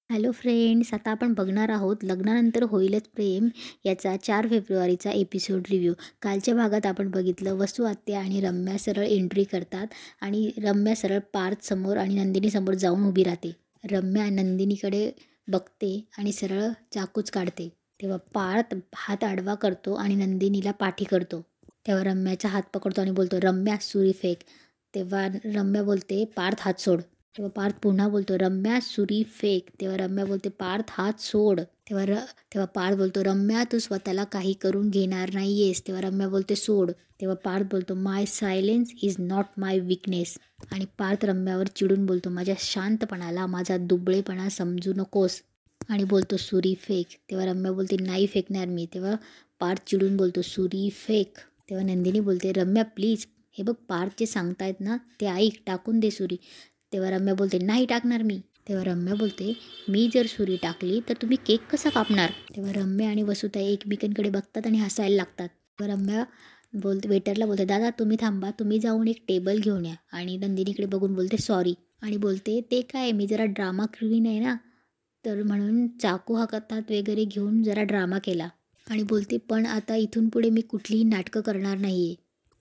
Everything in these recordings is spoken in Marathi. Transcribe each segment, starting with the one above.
हॅलो फ्रेंड्स, आता आपण बघणार आहोत लग्नानंतर होईलच प्रेम याचा 4 फेब्रुवारीचा एपिसोड रिव्ह्यू. कालच्या भागात आपण बघितलं वसू आत्या आणि रम्या सरळ एंट्री करतात आणि रम्या सरळ पार्थ समोर आणि नंदिनी समोर जाऊन उभी राहते. रम्या नंदिनीकडे बघते आणि सरळ चाकूच काढते. तेव्हा पार्थ हात आडवा करतो आणि नंदिनीला पाठी करतो. तेव्हा रम्याचा हात पकडतो आणि बोलतो, रम्या सुरी फेक. तेव्हा रम्या बोलते, पार्थ हात सोड. तेव्हा पार्थ पुन्हा बोलतो, रम्या सुरी फेक. तेव्हा रम्या बोलते, पार्थ हात सोड. तेव्हा पार्थ बोलतो, रम्या तू स्वतःला काही करून घेणार नाहीयेस. तेव्हा रम्या बोलते, सोड. तेव्हा पार्थ बोलतो, my silence is not my weakness. आणि पार्थ रम्यावर चिडून बोलतो, माझ्या शांतपणाला माझा दुबळेपणा समजू नकोस. आणि बोलतो, सुरी फेक. तेव्हा रम्या बोलते, नाही फेकणार मी. तेव्हा पार्थ चिडून बोलतो, सुरी फेक. तेव्हा नंदिनी बोलते, रम्या प्लीज, हे बघ पार्थ जे सांगतायत ना ते ऐक, टाकून दे सुरी. तेव्हा रम्या बोलते, नाही टाकणार मी. तेव्हा रम्या बोलते, मी जर सुरी टाकली तर तुम्ही केक कसा कापणार. तेव्हा रम्या आणि वसुताई एकमेकांकडे बघतात आणि हसायला लागतात. तेव्हा रम्या वेटरला बोलते, दादा तुम्ही थांबा, तुम्ही जाऊन एक टेबल घेऊन या. आणि नंदिनीकडे बघून बोलते, सॉरी. आणि बोलते, ते काय, मी जरा ड्रामा क्वीन आहे ना, तर म्हणून चाकू हातात वगैरे घेऊन जरा ड्रामा केला. आणि बोलते, पण आता इथून पुढे मी कुठलीही नाटकं करणार नाही आहे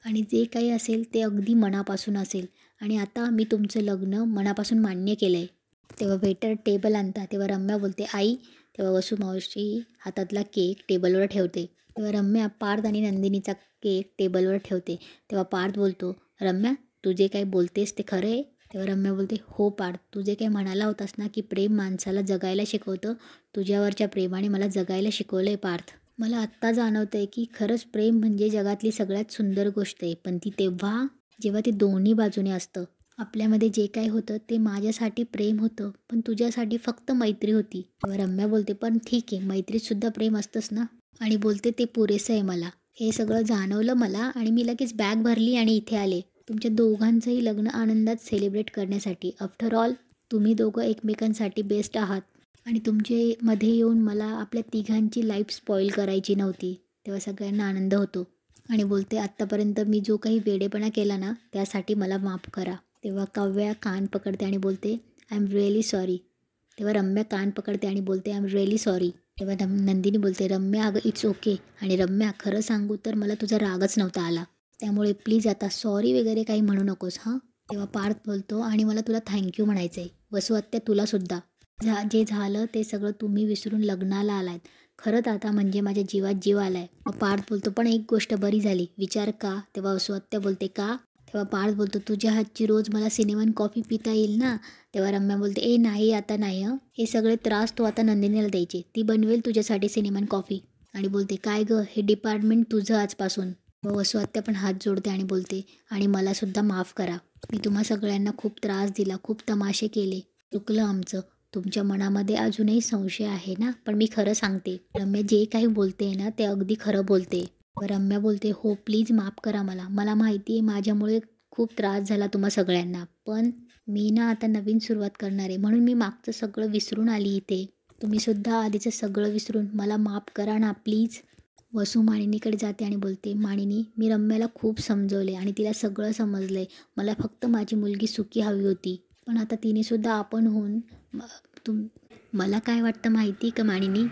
आणि जे काही असेल ते अगदी मनापासून असेल. आणि आता मी तुमचं लग्न मनापासून मान्य केलं आहे. तेव्हा वेटर टेबल आणतात. तेव्हा रम्या बोलते, आई. तेव्हा वसू मावशी हातातला केक टेबलवर ठेवते. तेव्हा रम्या पार्थ आणि नंदिनीचा केक टेबलवर ठेवते. तेव्हा पार्थ बोलतो, रम्या तू जे काही बोलतेस ते खरं आहे. तेव्हा रम्या बोलते, हो पार्थ, तू जे काही म्हणाला होतास ना की प्रेम माणसाला जगायला शिकवतं, तुझ्यावरच्या प्रेमाने मला जगायला शिकवलं आहे पार्थ. मला आत्ता जाणवतं आहे की खरंच प्रेम म्हणजे जगातली सगळ्यात सुंदर गोष्ट आहे, पण ती तेव्हा जेव्हा ते दोन्ही बाजूने असतं. आपल्यामध्ये जे काय होतं ते माझ्यासाठी प्रेम होतं, पण तुझ्यासाठी फक्त मैत्री होती. तेव्हा रम्या बोलते, पण ठीक आहे, मैत्रीतसुद्धा प्रेम असतंच ना. आणि बोलते, ते पुरेसं आहे मला. हे सगळं जाणवलं मला आणि मी लगेच बॅग भरली आणि इथे आले तुमच्या दोघांचंही लग्न आनंदात सेलिब्रेट करण्यासाठी. आफ्टर ऑल तुम्ही दोघं एकमेकांसाठी बेस्ट आहात आणि तुमचे मध्ये येऊन मला आपल्या तिघांची लाईफ स्पॉईल करायची नव्हती. तेव्हा सगळ्यांना आनंद होतो. आणि बोलते, आत्तापर्यंत मी जो काही वेडेपणा केला ना त्यासाठी मला माफ करा. तेव्हा काव्या कान पकडते आणि बोलते, आय एम रिअली सॉरी. तेव्हा रम्या कान पकडते आणि बोलते, आय एम रिअली सॉरी. तेव्हा नंदिनी बोलते, रम्या अगं इट्स ओके. आणि रम्या खरं सांगू तर मला तुझा रागच नव्हता आला, त्यामुळे प्लीज आता सॉरी वगैरे काही म्हणू नकोस हां. तेव्हा पार्थ बोलतो, आणि मला तुला थँक्यू म्हणायचं आहे. वसू आत्या तुलासुद्धा. जे झालं ते सगळं तुम्ही विसरून लग्नाला आलात. खरंच आता म्हणजे माझ्या जीवात जीव आलाय. मग पार्थ बोलतो, पण एक गोष्ट बरी झाली, विचार का. तेव्हा वसू आत्या बोलते, का. तेव्हा पार्थ बोलतो, तुझ्या हातची रोज मला सिनेमन कॉफी पिता येईल ना. तेव्हा रम्या बोलते, ए नाही आता नाही हं, हे सगळे त्रास तो आता नंदिनीला द्यायचे, ती बनवेल तुझ्यासाठी सिनेमन कॉफी. आणि बोलते, काय गं, हे डिपार्टमेंट तुझं आजपासून. व वसू आत्या पण हात जोडते आणि बोलते, आणि मलासुद्धा माफ करा. मी तुम्हा सगळ्यांना खूप त्रास दिला, खूप तमाशे केले, चुकलं आमचं. तुमच्या मनामध्ये अजूनही संशय आहे ना, पण मी खरं सांगते. रम्या जे काही बोलते ना ते अगदी खरं बोलते. रम्या बोलते, हो प्लीज माफ करा मला. मला माहिती आहे माझ्यामुळे खूप त्रास झाला तुम्हा सगळ्यांना, पण मी ना आता नवीन सुरुवात करणार आहे, म्हणून मी मागचं सगळं विसरून आली इथे. तुम्हीसुद्धा आधीचं सगळं विसरून मला माफ करा ना प्लीज. वसू मानिनीकडे जाते आणि बोलते, मानिनी मी रम्याला खूप समजवले आणि तिला सगळं समजलं आहे. मला फक्त माझी मुलगी सुखी हवी होती, पण आता तिनेसुद्धा आपण होऊन मला काय वाटतं माहिती का मानिनी,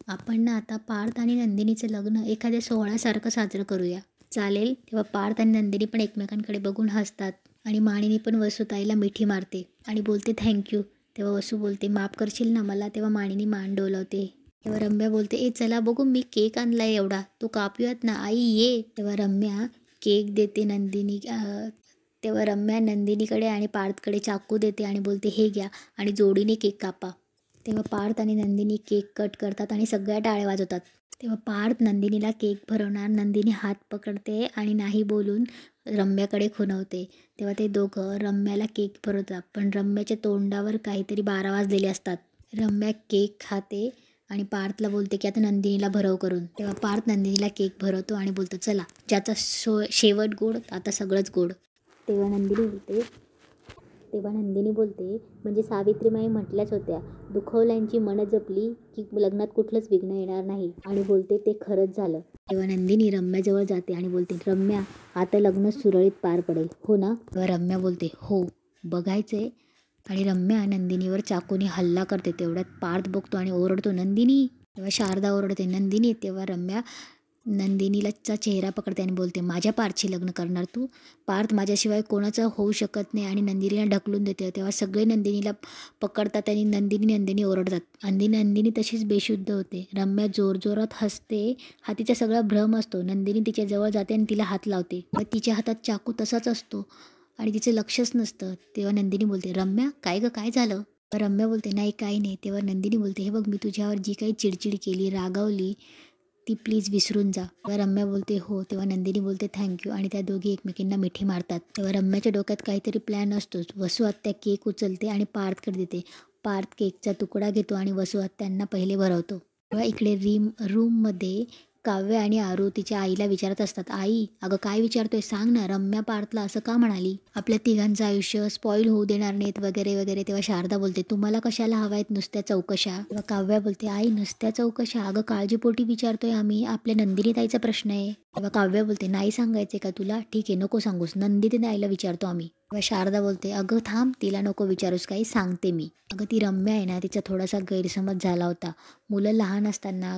आपण ना आता पार्थ आणि नंदिनीचं लग्न एखाद्या सोहळ्यासारखं साजरं करूया, चालेल. तेव्हा पार्थ आणि नंदिनी पण एकमेकांकडे बघून हसतात आणि मानिनी पण वसुताईला मिठी मारते आणि बोलते, थँक्यू. तेव्हा वसू बोलते, माफ करशील ना मला. तेव्हा मानिनी मान डोलावते. तेव्हा रम्या बोलते, ए चला बघू, मी केक आणलाय एवढा, तो कापूयात ना आई, ये. तेव्हा रम्या केक देते तेव्हा रम्या नंदिनीकडे आणि पार्थकडे चाकू देते आणि बोलते, हे घ्या आणि जोडीने केक कापा. तेव्हा पार्थ आणि नंदिनी केक कट करतात आणि सगळ्या टाळ्या वाजवतात. तेव्हा पार्थ नंदिनीला केक भरवणार, नंदिनी हात पकडते आणि नाही बोलून रम्याकडे खुणवते. तेव्हा ते दोघं रम्याला केक भरवतात, पण रम्याच्या तोंडावर काहीतरी 12 वाजलेले असतात. रम्या केक खाते आणि पार्थला बोलते की आता नंदिनीला भरव करून. तेव्हा पार्थ नंदिनीला केक भरवतो आणि बोलतो, चला ज्याचा शेवट गोड आता सगळंच गोड. तेव्हा नंदिनी बोलते, म्हणजे सावित्रीमाई म्हटल्याच होत्या, दुखवल्यांची मन जपली की लग्नात कुठलंच विघ्न येणार नाही. आणि बोलते, ते खरंच झालं. तेव्हा नंदिनी रम्याजवळ जाते आणि बोलते, रम्या आता लग्न सुरळीत पार पडेल हो ना. तेव्हा रम्या बोलते, हो, बघायचंय आणि रम्या नंदिनीवर चाकूने हल्ला करते. तेवढ्यात पार्थ बघतो आणि ओरडतो, नंदिनी. तेव्हा शारदा ओरडते, नंदिनी. तेव्हा रम्या नंदिनीलाचा चेहरा पकडते आणि बोलते, माझ्या पार्थशी लग्न करणार तू? पार्थ माझ्याशिवाय कोणाचं होऊ शकत नाही. आणि नंदिनीला ढकलून देते. तेव्हा सगळे नंदिनीला पकडतात आणि नंदिनी ओरडतात. नंदिनी तशीच बेशुद्ध होते. रम्या जोरजोरात हसते. हा तिचा सगळा भ्रम असतो. नंदिनी तिच्या जवळ जाते आणि तिला हात लावते. मग तिच्या हातात चाकू तसाच असतो आणि तिचं लक्षच नसतं. तेव्हा नंदिनी बोलते, रम्या काय गं, काय झालं? रम्या बोलते, नाही काही नाही. तेव्हा नंदिनी बोलते, हे बघ, मी तुझ्यावर जी काही चिडचिड केली, रागावली, ती प्लीज विसरून जा. तेव्हा रम्या बोलते, हो. तेव्हा नंदिनी बोलते, थँक्यू. आणि त्या दोघी एकमेकींना मिठी मारतात. तेव्हा रम्याच्या डोक्यात काहीतरी प्लॅन असतोच. वसू आत्या केक उचलते आणि पार्थकडे देते. पार्थ केकचा तुकडा घेतो आणि वसू आत्यांना पहिले भरवतो. तेव्हा इकडे रूममध्ये काव्य आणि आरू तिच्या आईला विचारत असतात, आई, अगं काय विचारतोय, सांग ना, रम्या पार्थला असं का म्हणाली? आपल्या तिघांचं आयुष्य स्पॉईल होऊ देणार नाहीत वगैरे वगैरे. तेव्हा शारदा बोलते, तुम्हाला कशाला हवा आहेत नुसत्या चौकशा? तेव्हा काव्या बोलते, आई, नुसत्या चौकशा? अगं काळजीपोटी विचारतोय आम्ही, आपल्या नंदिनी ताईचा प्रश्न आहे. तेव्हा काव्या बोलते, नाही सांगायचे का तुला? ठीक आहे, नको सांगूस, नंदिनी ताईला विचारतो आम्ही. तेव्हा शारदा बोलते, अगं थांब, तिला नको विचारूस, काही सांगते मी. अगं ती रम्या आहे ना, तिचा थोडासा गैरसमज झाला होता. मुलं लहान असताना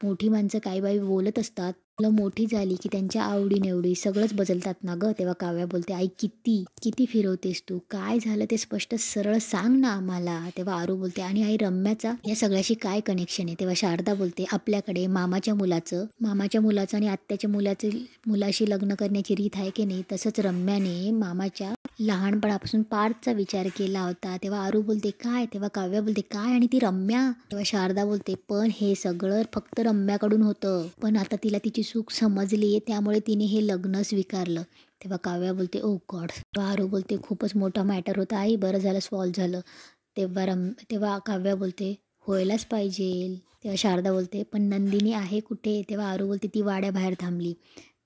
मोठी माणसं काही बाई बोलत असतात. मुलं मोठी झाली की त्यांच्या आवडीनिवडी सगळंच बदलतात ना गं. तेव्हा काव्या बोलते, आई, किती फिरवतेस तू? काय झालं ते स्पष्ट सरळ सांग ना आम्हाला. तेव्हा आरू बोलते, आणि आई, रम्याचा या सगळ्याशी काय कनेक्शन आहे? तेव्हा शारदा बोलते, आपल्याकडे मामाच्या मुलाचं आणि आत्याच्या मुलाशी लग्न करण्याची रीत आहे की नाही, तसंच रम्याने मामाच्या लहानपणापासून पार्थचा विचार केला होता. तेव्हा आरू बोलते, काय? तेव्हा काव्या बोलते, काय? आणि ती रम्या? तेव्हा शारदा बोलते, पण हे सगळं फक्त रम्याकडून होतं, पण आता तिला तिची चूक समजली, त्यामुळे तिने हे लग्न स्वीकारलं. तेव्हा काव्या बोलते, ओ गॉड. तेव्हा आरू बोलते, खूपच मोठा मॅटर होता आई, बरं झालं सॉल्व्ह झालं. तेव्हा काव्या बोलते, व्हायलाच पाहिजे. तेव्हा शारदा बोलते, पण नंदिनी आहे कुठे? तेव्हा आरू बोलते, ती वाड्याबाहेर थांबली.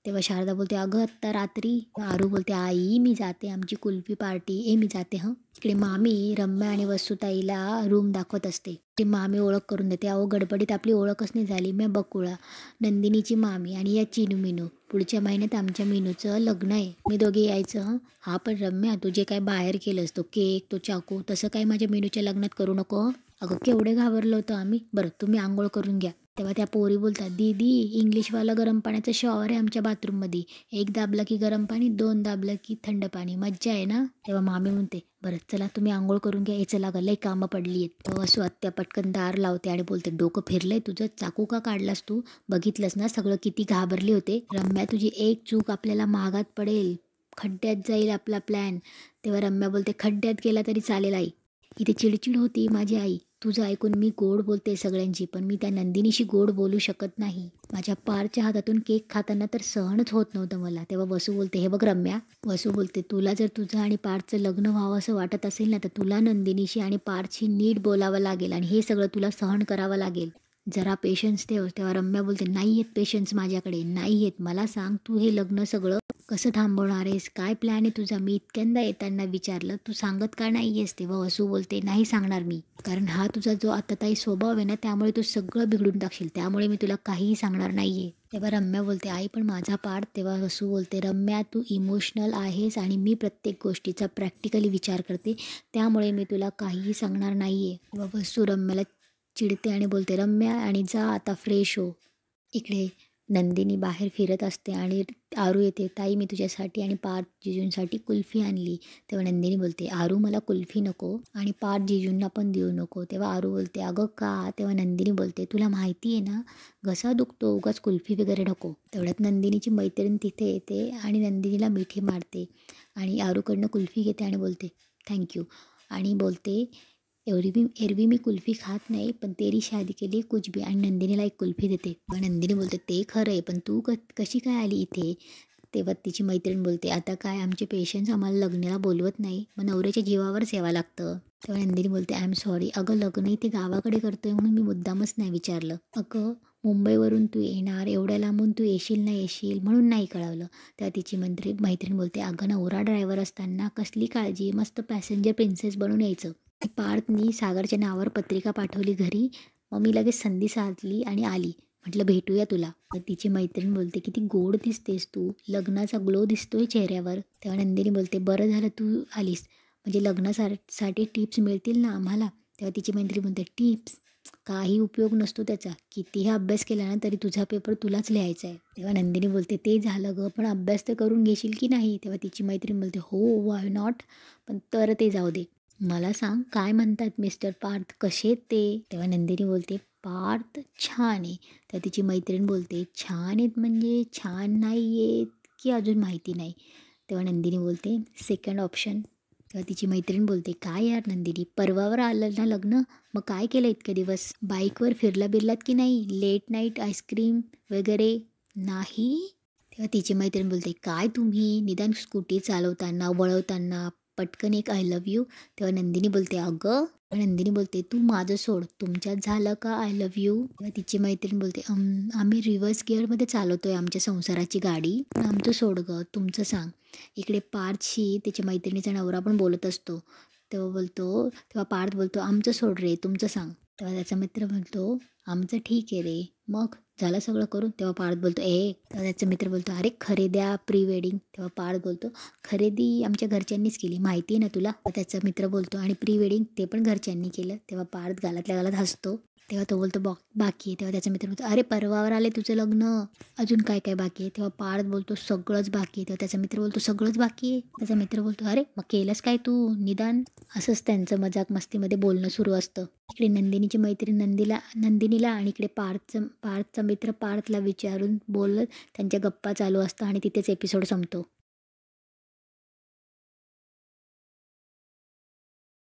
तेव्हा शारदा बोलते, अगं आत्ता रात्री. आरू बोलते, आई, मी जाते, आमची कुल्फी पार्टी, मी जाते हं. इकडे मामी रम्या आणि वसुताईला रूम दाखवत असते. ती मामी ओळख करून देते. अहो गडबडीत आपली ओळखच नाही झाली. मी बकुळा, नंदिनीची मामी, आणि या चिनू मिनू. पुढच्या महिन्यात आमच्या मिनूचं लग्न आहे, मी दोघे यायचं हं. हा पण रम्या, तू जे काय बाहेर केलंस, तो केक, तो चाकू, तसं काय माझ्या मिनूच्या लग्नात करू नको. अगं केवढे घाबरलो होतो आम्ही. बरं, तुम्ही आंघोळ करून घ्या. तेव्हा त्या पोरी बोलतात, दीदी, इंग्लिशवाला गरम पाण्याचं शॉवर आहे आमच्या बाथरूममध्ये. 1 दाबलं की गरम पाणी, 2 दाबलं की थंड पाणी, मज्जा आहे ना? तेव्हा मामी म्हणते, बरं चला तुम्ही आंघोळ करून घ्या, चला गं, लई कामं पडली आहेत. तेव्हा वसू आत्या पटकन दार लावते आणि बोलते, डोकं फिरलंय तुझं? चाकू का काढलास तू? बघितलंस ना सगळं, किती घाबरले होते. रम्या, तुझी एक चूक आपल्याला महागात पडेल, खड्ड्यात जाईल आपला प्लॅन. तेव्हा रम्या बोलते, खड्ड्यात गेला तरी चालेल आई. इथे चिडचिड होती माझी आई. तुझं ऐकून मी गोड बोलते सगळ्यांची, पण मी त्या नंदिनीशी गोड बोलू शकत नाही. माझ्या पारच्या हातातून केक खाताना तर सहनच होत नव्हतं मला. तेव्हा वसू बोलते, हे बघ रम्या. वसू बोलते, तुला जर तुझं आणि पार्थचं लग्न व्हावं असं वाटत असेल ना, तर तुला नंदिनीशी आणि पार्थशी नीट बोलावं लागेल आणि हे सगळं तुला सहन करावं लागेल. जरा पेशन्स ठेव. तेव्हा रम्या बोलते, नाही आहेत पेशन्स माझ्याकडे, नाही आहेत. मला सांग, तू हे लग्न सगळं कसं थांबवणार आहेस? काय प्लॅन आहे तुझा? मी इतक्यांदा येताना विचारलं, तू सांगत का नाही आहेस? तेव्हा वसू बोलते, नाही सांगणार मी, कारण हा तुझा जो आत्ताताई स्वभाव आहे ना, त्यामुळे तू सगळं बिघडून टाकशील, त्यामुळे मी तुला काहीही सांगणार नाही आहे. तेव्हा रम्या बोलते, आई पण माझा पार्थ. तेव्हा वसू बोलते, रम्या, तू इमोशनल आहेस आणि मी प्रत्येक गोष्टीचा प्रॅक्टिकली विचार करते, त्यामुळे मी तुला काहीही सांगणार नाही आहे. तेव्हा वसू रम्याला चिडते आणि बोलते, रम्या, आणि जा आता फ्रेश हो. इकडे नंदिनी बाहेर फिरत असते आणि आरू येते, ताई, मी तुझ्यासाठी आणि पार्थ जिजूंसाठी कुल्फी आणली. तेव्हा नंदिनी बोलते, आरू, मला कुल्फी नको आणि पार्थ जिजूंना पण देऊ नको. तेव्हा आरू बोलते, अगं का? तेव्हा नंदिनी बोलते, तुला माहिती आहे ना, घसा दुखतो, उगाच कुल्फी वगैरे नको. तेवढ्यात नंदिनीची मैत्रीण तिथे येते आणि नंदिनीला मिठी मारते आणि आरूकडनं कुल्फी घेते आणि बोलते, थँक्यू, आणि बोलते, एरवी मी कुल्फी खात नाही, पण तेरी शादी के लिए कुछ भी, आणि नंदिनीला एक कुल्फी देते. मग नंदिनी बोलते, ते खरं आहे, पण तू कशी काय आली इथे? तेव्हा तिची मैत्रीण बोलते, आता काय, आमचे पेशंट्स आम्हाला लग्नाला बोलवत नाही, मग नवऱ्याच्या जीवावरच यावं लागतं. तेव्हा नंदिनी बोलते, आय एम सॉरी, अगं लग्न इथे गावाकडे करतोय म्हणून मी मुद्दामच नाही विचारलं. अगं मुंबईवरून तू येणार, एवढ्या लांबून तू येशील म्हणून नाही कळवलं. तेव्हा तिची मैत्रीण बोलते, अगं नवरा ड्रायव्हर असताना कसली काळजी, मस्त पॅसेंजर प्रिन्सेस बनून यायचं. पार्थनी सागरच्या नावावर पत्रिका पाठवली घरी, मग मी लगेच संधी साधली आणि आली, म्हटलं भेटूया तुला. तर तिची मैत्रीण बोलते, किती गोड दिसतेस तू, लग्नाचा ग्लो दिसतोय चेहऱ्यावर. तेव्हा नंदिनी बोलते, बरं झालं तू आलीस, म्हणजे साठी टिप्स मिळतील ना आम्हाला. तेव्हा तिची मैत्रीण म्हणते, टिप्स? काही उपयोग नसतो त्याचा. कितीही अभ्यास केला ना तरी तुझा पेपर तुलाच लिहायचा आहे. तेव्हा नंदिनी बोलते, ते झालं गं, पण अभ्यास तर करून घेशील की नाही? तेव्हा तिची मैत्रीण बोलते, हो, वाय नॉट? पण तर ते जाऊ दे. मला सांग, काय म्हणतात मिस्टर पार्थ, कसे आहेत ते? तेव्हा नंदिनी बोलते, पार्थ छान आहे. तेव्हा तिची मैत्रीण बोलते, छान आहेत म्हणजे छान नाही आहेत की अजून माहिती नाही? तेव्हा नंदिनी बोलते, सेकंड ऑप्शन. तेव्हा तिची मैत्रीण बोलते, काय यार नंदिनी, परवावर आलं ना लग्न, मग काय केलं इतके दिवस? बाईकवर फिरला बिरलात की नाही? लेट नाईट आईस्क्रीम वगैरे नाही? तेव्हा तिची मैत्रीण बोलते, काय तुम्ही निदान स्कूटी चालवताना वळवताना पटकन एक आय लव्ह यू. तेव्हा नंदिनी बोलते, अगं. नंदिनी बोलते, तू माझं सोड, तुमच्यात झालं का आय लव्ह यू? तेव्हा तिची मैत्रीण बोलते, आम्ही रिव्हर्स गिअरमध्ये चालवतोय आमच्या संसाराची गाडी, पण आमचं सोड गं, तुमचं सांग. इकडे पार्थशी त्याच्या मैत्रिणीचा नवरा पण बोलत असतो. तेव्हा पार्थ बोलतो, आमचं सोड रे, तुमचं सांग. तेव्हा त्याचा मित्र म्हणतो, आमचं ठीक आहे रे, मग झालं सगळं करून? तेव्हा पार्थ बोलतो, तेव्हा त्याचा मित्र बोलतो, अरे खरेद्या प्री वेडिंग. तेव्हा पार्थ बोलतो, खरेदी आमच्या घरच्यांनीच केली, माहिती आहे ना तुला? त्याचा मित्र बोलतो, आणि प्री वेडिंग ते पण घरच्यांनी केलं. तेव्हा पार्थ गालातल्या गालात हसतो. तेव्हा तो बोलतो, बाकी आहे. तेव्हा त्याचा मित्र बोलतो, अरे परवावर आले तुझं लग्न, अजून काय काय बाकी आहे? तेव्हा पार्थ बोलतो, सगळंच बाकी आहे. तेव्हा त्याचा मित्र बोलतो, सगळंच बाकी आहे? त्याचा मित्र बोलतो, अरे मग केलंस काय तू निदान? असंच त्यांचं मजाक मस्तीमध्ये बोलणं सुरू असतं. इकडे नंदिनीची मैत्रीण नंदिनीला आणि इकडे पार्थचा मित्र पार्थला विचारून बोलत त्यांच्या गप्पा चालू असतात आणि तिथेच एपिसोड संपतो.